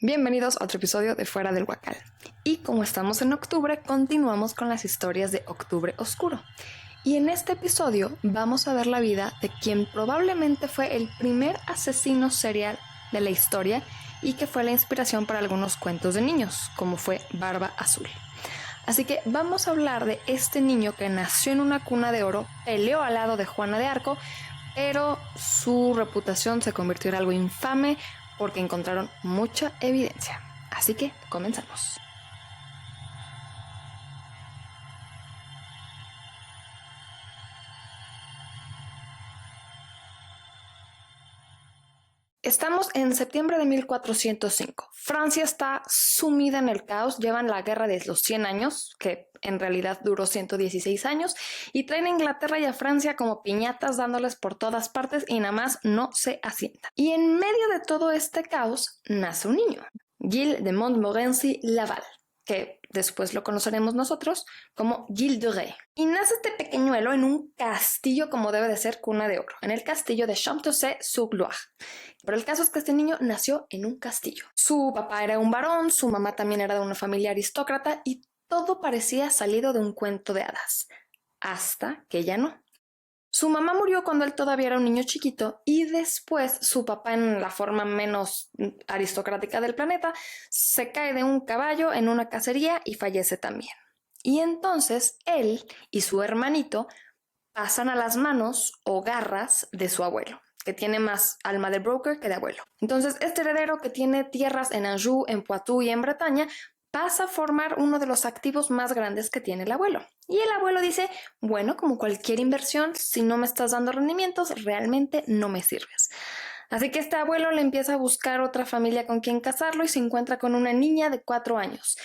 Bienvenidos a otro episodio de Fuera del Huacal. Y como estamos en octubre, continuamos con las historias de Octubre Oscuro. Y en este episodio vamos a ver la vida de quien probablemente fue el primer asesino serial de la historia y que fue la inspiración para algunos cuentos de niños, como fue Barba Azul. Así que vamos a hablar de este niño que nació en una cuna de oro, peleó al lado de Juana de Arco, pero su reputación se convirtió en algo infame porque encontraron mucha evidencia. Así que comenzamos. Estamos en septiembre de 1405. Francia está sumida en el caos, llevan la guerra de los 100 años, que en realidad duró 116 años, y traen a Inglaterra y a Francia como piñatas dándoles por todas partes y nada más no se asienta. Y en medio de todo este caos nace un niño, Gilles de Montmorency Laval, que después lo conoceremos nosotros como Gilles de Rais. Y nace este pequeñuelo en un castillo como debe de ser cuna de oro, en el castillo de Champtocé-sur-Loire. Pero el caso es que este niño nació en un castillo. Su papá era un varón, su mamá también era de una familia aristócrata y todo parecía salido de un cuento de hadas. Hasta que ya no. Su mamá murió cuando él todavía era un niño chiquito y después su papá, en la forma menos aristocrática del planeta, se cae de un caballo en una cacería y fallece también. Y entonces él y su hermanito pasan a las manos o garras de su abuelo, que tiene más alma de broker que de abuelo. Entonces este heredero, que tiene tierras en Anjou, en Poitou y en Bretaña, pasa a formar uno de los activos más grandes que tiene el abuelo. Y el abuelo dice, bueno, como cualquier inversión, si no me estás dando rendimientos, realmente no me sirves. Así que este abuelo le empieza a buscar otra familia con quien casarlo y se encuentra con una niña de 4 años,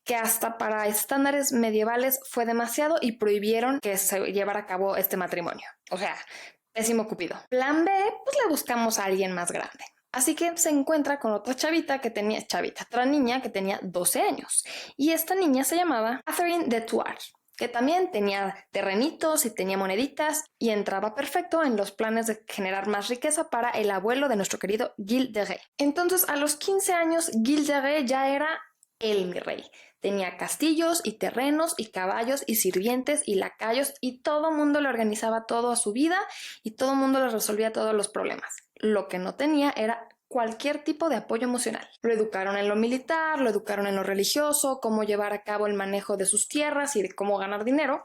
que hasta para estándares medievales fue demasiado y prohibieron que se llevara a cabo este matrimonio. O sea, pésimo Cupido. Plan B, pues le buscamos a alguien más grande. Así que se encuentra con otra otra niña que tenía 12 años. Y esta niña se llamaba Catherine de Thouars, que también tenía terrenitos y tenía moneditas y entraba perfecto en los planes de generar más riqueza para el abuelo de nuestro querido Gilles de Rais. Entonces, a los 15 años, Gilles de Rais ya era mi rey. Tenía castillos y terrenos y caballos y sirvientes y lacayos y todo mundo le organizaba todo a su vida y todo mundo le resolvía todos los problemas. Lo que no tenía era cualquier tipo de apoyo emocional. Lo educaron en lo militar, lo educaron en lo religioso, cómo llevar a cabo el manejo de sus tierras y de cómo ganar dinero.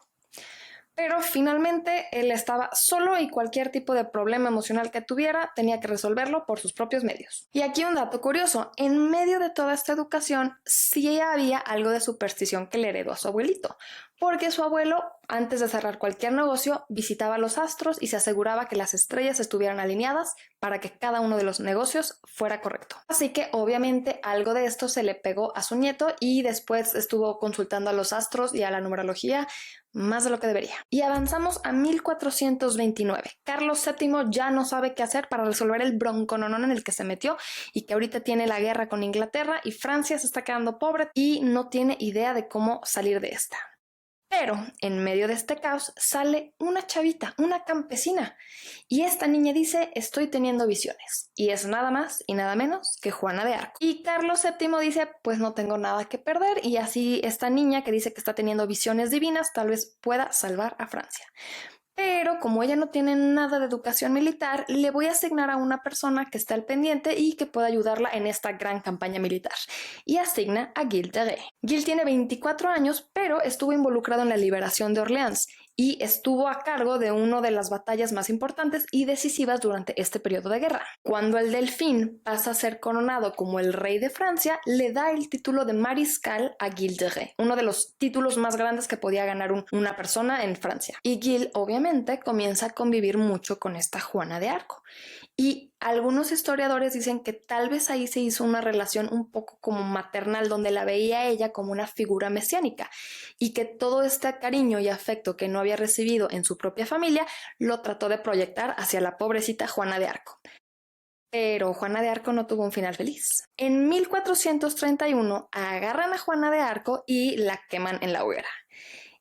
Pero finalmente él estaba solo y cualquier tipo de problema emocional que tuviera tenía que resolverlo por sus propios medios. Y aquí un dato curioso, en medio de toda esta educación sí había algo de superstición que le heredó a su abuelito, porque su abuelo, antes de cerrar cualquier negocio, visitaba los astros y se aseguraba que las estrellas estuvieran alineadas para que cada uno de los negocios fuera correcto. Así que obviamente algo de esto se le pegó a su nieto y después estuvo consultando a los astros y a la numerología más de lo que debería. Y avanzamos a 1429. Carlos VII ya no sabe qué hacer para resolver el broncononón en el que se metió y que ahorita tiene la guerra con Inglaterra y Francia se está quedando pobre y no tiene idea de cómo salir de esta. Pero en medio de este caos sale una chavita, una campesina, y esta niña dice, estoy teniendo visiones, y es nada más y nada menos que Juana de Arco. Y Carlos VII dice, pues no tengo nada que perder, y así esta niña que dice que está teniendo visiones divinas tal vez pueda salvar a Francia. Pero como ella no tiene nada de educación militar, le voy a asignar a una persona que esté al pendiente y que pueda ayudarla en esta gran campaña militar. Y asigna a Gilles de Rais. Gilles tiene 24 años, pero estuvo involucrado en la liberación de Orleans y estuvo a cargo de una de las batallas más importantes y decisivas durante este periodo de guerra. Cuando el Delfín pasa a ser coronado como el rey de Francia, le da el título de mariscal a Gilles de Rais, uno de los títulos más grandes que podía ganar una persona en Francia. Y Gilles, obviamente, comienza a convivir mucho con esta Juana de Arco. Y algunos historiadores dicen que tal vez ahí se hizo una relación un poco como maternal, donde la veía a ella como una figura mesiánica y que todo este cariño y afecto que no había recibido en su propia familia lo trató de proyectar hacia la pobrecita Juana de Arco. Pero Juana de Arco no tuvo un final feliz. En 1431 agarran a Juana de Arco y la queman en la hoguera.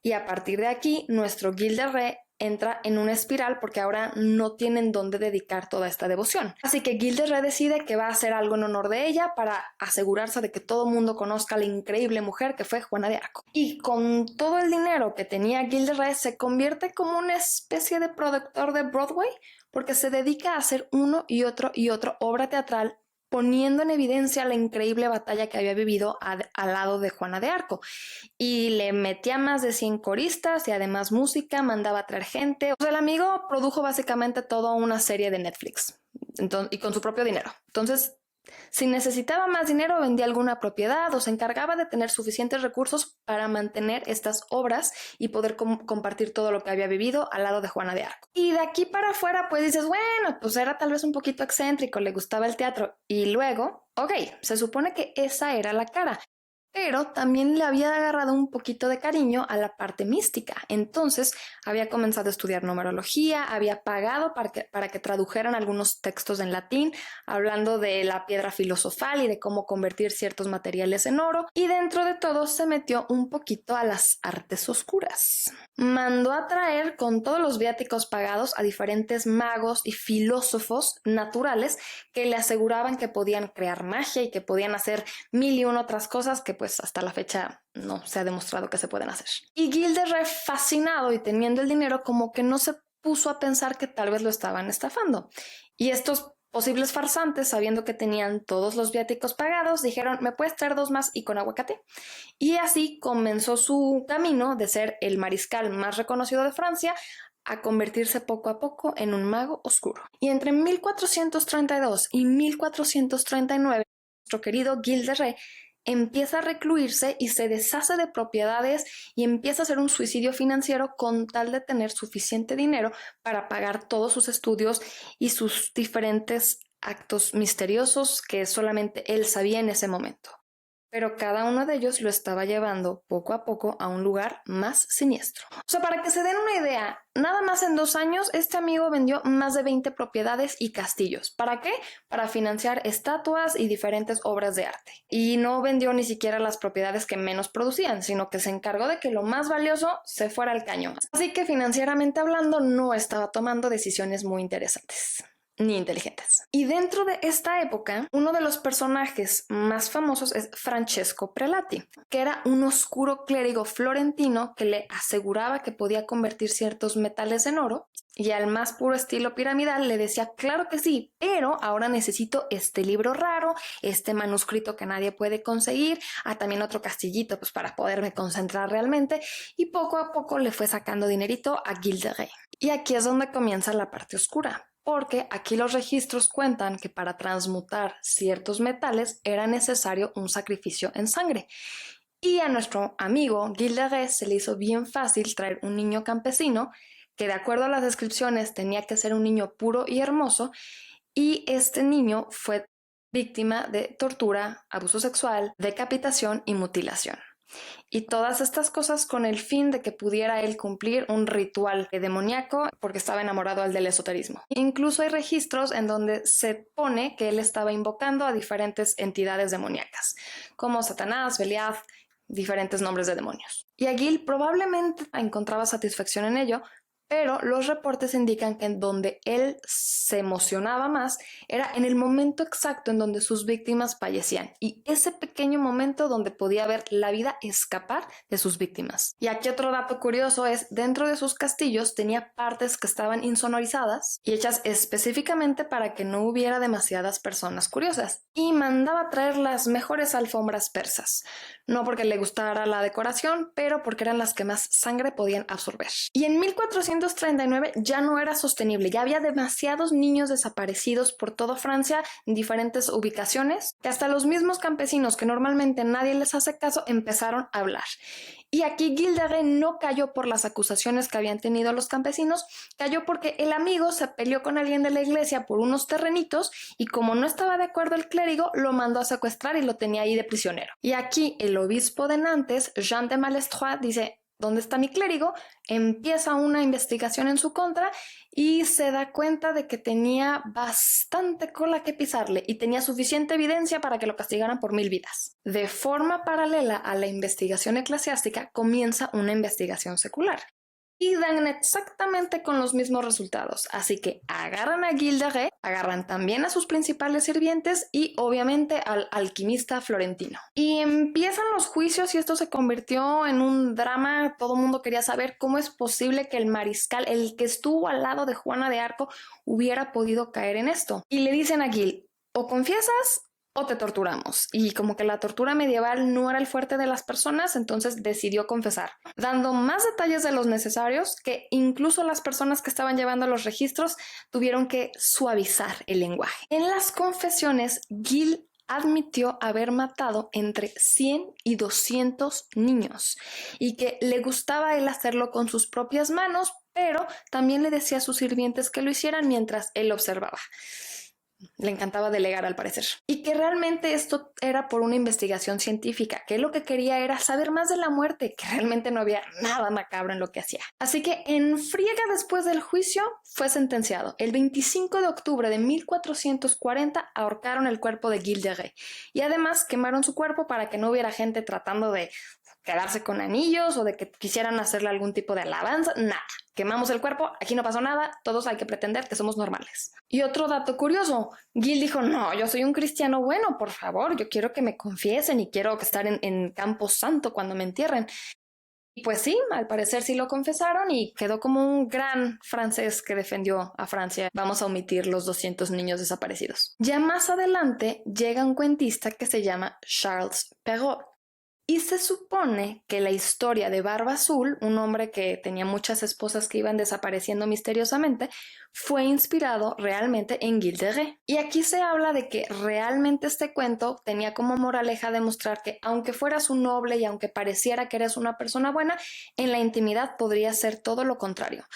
Y a partir de aquí, nuestro Gilles de Rais entra en una espiral porque ahora no tienen dónde dedicar toda esta devoción. Así que Gilles decide que va a hacer algo en honor de ella para asegurarse de que todo el mundo conozca a la increíble mujer que fue Juana de Arco. Y con todo el dinero que tenía Gilles se convierte como una especie de productor de Broadway porque se dedica a hacer uno y otro obra teatral poniendo en evidencia la increíble batalla que había vivido al lado de Juana de Arco. Y le metía más de 100 coristas y además música, mandaba a traer gente. O sea, el amigo produjo básicamente toda una serie de Netflix y con su propio dinero. Entonces, si necesitaba más dinero, vendía alguna propiedad o se encargaba de tener suficientes recursos para mantener estas obras y poder compartir todo lo que había vivido al lado de Juana de Arco. Y de aquí para afuera, pues dices, bueno, pues era tal vez un poquito excéntrico, le gustaba el teatro. Y luego, ok, se supone que esa era la cara. Pero también le había agarrado un poquito de cariño a la parte mística. Entonces había comenzado a estudiar numerología, había pagado para que tradujeran algunos textos en latín, hablando de la piedra filosofal y de cómo convertir ciertos materiales en oro. Y dentro de todo se metió un poquito a las artes oscuras. Mandó a traer con todos los viáticos pagados a diferentes magos y filósofos naturales que le aseguraban que podían crear magia y que podían hacer mil y una otras cosas que pues hasta la fecha no se ha demostrado que se pueden hacer. Y Gilles, fascinado y teniendo el dinero, como que no se puso a pensar que tal vez lo estaban estafando. Y estos posibles farsantes, sabiendo que tenían todos los viáticos pagados, dijeron, ¿me puedes traer 2 más y con aguacate? Y así comenzó su camino de ser el mariscal más reconocido de Francia a convertirse poco a poco en un mago oscuro. Y entre 1432 y 1439, nuestro querido Gilles empieza a recluirse y se deshace de propiedades y empieza a hacer un suicidio financiero con tal de tener suficiente dinero para pagar todos sus estudios y sus diferentes actos misteriosos que solamente él sabía en ese momento. Pero cada uno de ellos lo estaba llevando poco a poco a un lugar más siniestro. O sea, para que se den una idea, nada más en 2 años este amigo vendió más de 20 propiedades y castillos. ¿Para qué? Para financiar estatuas y diferentes obras de arte. Y no vendió ni siquiera las propiedades que menos producían, sino que se encargó de que lo más valioso se fuera al caño. Así que financieramente hablando no estaba tomando decisiones muy interesantes ni inteligentes. Y dentro de esta época, uno de los personajes más famosos es Francesco Prelati, que era un oscuro clérigo florentino que le aseguraba que podía convertir ciertos metales en oro y al más puro estilo piramidal le decía, claro que sí, pero ahora necesito este libro raro, este manuscrito que nadie puede conseguir, también otro castillito pues para poderme concentrar realmente, y poco a poco le fue sacando dinerito a Gilles. Y aquí es donde comienza la parte oscura, porque aquí los registros cuentan que para transmutar ciertos metales era necesario un sacrificio en sangre. Y a nuestro amigo Gilles se le hizo bien fácil traer un niño campesino que de acuerdo a las descripciones tenía que ser un niño puro y hermoso, y este niño fue víctima de tortura, abuso sexual, decapitación y mutilación. Y todas estas cosas con el fin de que pudiera él cumplir un ritual demoníaco porque estaba enamorado del esoterismo. Incluso hay registros en donde se pone que él estaba invocando a diferentes entidades demoníacas, como Satanás, Belial, diferentes nombres de demonios. Y Aguil probablemente encontraba satisfacción en ello, pero los reportes indican que en donde él se emocionaba más era en el momento exacto en donde sus víctimas fallecían, y ese pequeño momento donde podía ver la vida escapar de sus víctimas. Y aquí otro dato curioso es, dentro de sus castillos tenía partes que estaban insonorizadas y hechas específicamente para que no hubiera demasiadas personas curiosas, y mandaba traer las mejores alfombras persas, no porque le gustara la decoración, pero porque eran las que más sangre podían absorber. Y en 1439 ya no era sostenible, ya había demasiados niños desaparecidos por toda Francia en diferentes ubicaciones, que hasta los mismos campesinos que normalmente nadie les hace caso empezaron a hablar. Y aquí Gilles no cayó por las acusaciones que habían tenido los campesinos, cayó porque el amigo se peleó con alguien de la iglesia por unos terrenitos y como no estaba de acuerdo el clérigo, lo mandó a secuestrar y lo tenía ahí de prisionero. Y aquí el obispo de Nantes, Jean de Malestroit, dice, ¿dónde está mi clérigo? Empieza una investigación en su contra y se da cuenta de que tenía bastante cola que pisarle y tenía suficiente evidencia para que lo castigaran por 1000 vidas. De forma paralela a la investigación eclesiástica comienza una investigación secular. y dan exactamente con los mismos resultados. Así que agarran a Gilles de Rais, agarran también a sus principales sirvientes y obviamente al alquimista florentino. Y empiezan los juicios y esto se convirtió en un drama. Todo el mundo quería saber cómo es posible que el mariscal, el que estuvo al lado de Juana de Arco, hubiera podido caer en esto. Y le dicen a Gilles, o confiesas o te torturamos. Y como que la tortura medieval no era el fuerte de las personas, entonces decidió confesar, dando más detalles de los necesarios que incluso las personas que estaban llevando los registros tuvieron que suavizar el lenguaje. En las confesiones, Gilles admitió haber matado entre 100 y 200 niños y que le gustaba a él hacerlo con sus propias manos, pero también le decía a sus sirvientes que lo hicieran mientras él observaba. Le encantaba delegar, al parecer. Y que realmente esto era por una investigación científica, que lo que quería era saber más de la muerte, que realmente no había nada macabro en lo que hacía. Así que en friega después del juicio fue sentenciado. El 25 de octubre de 1440 ahorcaron el cuerpo de Gilles de Rais y además quemaron su cuerpo para que no hubiera gente tratando de quedarse con anillos o de que quisieran hacerle algún tipo de alabanza. Nada. Quemamos el cuerpo, aquí no pasó nada, todos hay que pretender que somos normales. Y otro dato curioso, Gilles dijo, no, yo soy un cristiano bueno, por favor, yo quiero que me confiesen y quiero estar en Campo Santo cuando me entierren. Y pues sí, al parecer sí lo confesaron y quedó como un gran francés que defendió a Francia. Vamos a omitir los 200 niños desaparecidos. Ya más adelante llega un cuentista que se llama Charles Perrault. Y se supone que la historia de Barba Azul, un hombre que tenía muchas esposas que iban desapareciendo misteriosamente, fue inspirado realmente en Gilles de Rais. Y aquí se habla de que realmente este cuento tenía como moraleja demostrar que aunque fueras un noble y aunque pareciera que eres una persona buena, en la intimidad podría ser todo lo contrario,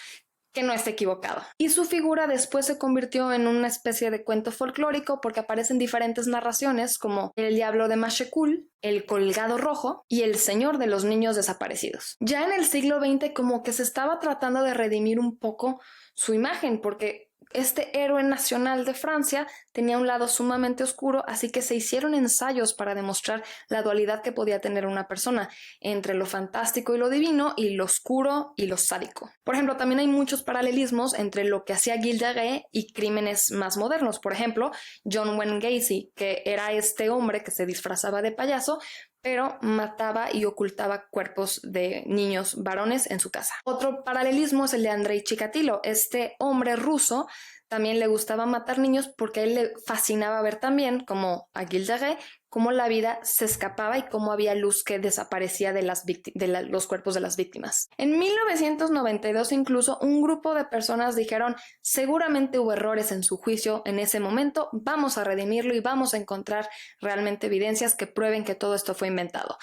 que no esté equivocado. Y su figura después se convirtió en una especie de cuento folclórico porque aparecen diferentes narraciones como el diablo de Machecoul, el colgado rojo y el señor de los niños desaparecidos. Ya en el siglo XX como que se estaba tratando de redimir un poco su imagen porque este héroe nacional de Francia tenía un lado sumamente oscuro, así que se hicieron ensayos para demostrar la dualidad que podía tener una persona entre lo fantástico y lo divino y lo oscuro y lo sádico. Por ejemplo, también hay muchos paralelismos entre lo que hacía Gilles de Rais y crímenes más modernos. Por ejemplo, John Wayne Gacy, que era este hombre que se disfrazaba de payaso, pero mataba y ocultaba cuerpos de niños varones en su casa. Otro paralelismo es el de Andrei Chikatilo. Este hombre ruso también le gustaba matar niños porque a él le fascinaba ver también, como a Gilles de Rais, cómo la vida se escapaba y cómo había luz que desaparecía de los cuerpos de las víctimas. En 1992 incluso un grupo de personas dijeron, seguramente hubo errores en su juicio en ese momento, vamos a redimirlo y vamos a encontrar realmente evidencias que prueben que todo esto fue inventado.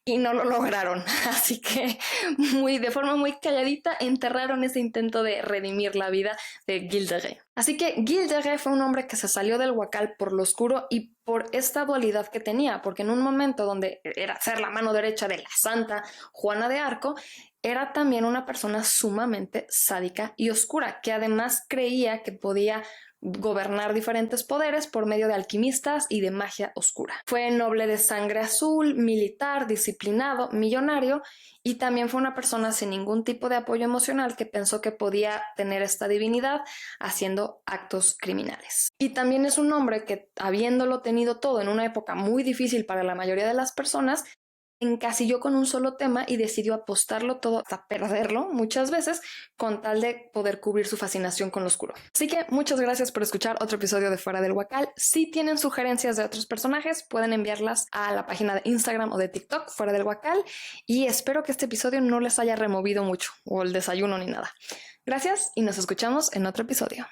Y no lo lograron, así que de forma muy calladita enterraron ese intento de redimir la vida de Gilles de Rais. Así que Gilles de Rais fue un hombre que se salió del huacal por lo oscuro y por esta dualidad que tenía, porque en un momento donde era ser la mano derecha de la santa Juana de Arco, era también una persona sumamente sádica y oscura, que además creía que podía gobernar diferentes poderes por medio de alquimistas y de magia oscura. Fue noble de sangre azul, militar, disciplinado, millonario y también fue una persona sin ningún tipo de apoyo emocional que pensó que podía tener esta divinidad haciendo actos criminales. Y también es un hombre que, habiéndolo tenido todo en una época muy difícil para la mayoría de las personas, encasilló con un solo tema y decidió apostarlo todo hasta perderlo muchas veces con tal de poder cubrir su fascinación con lo oscuro. Así que muchas gracias por escuchar otro episodio de Fuera del Huacal. Si tienen sugerencias de otros personajes, pueden enviarlas a la página de Instagram o de TikTok Fuera del Huacal y espero que este episodio no les haya removido mucho o el desayuno ni nada. Gracias y nos escuchamos en otro episodio.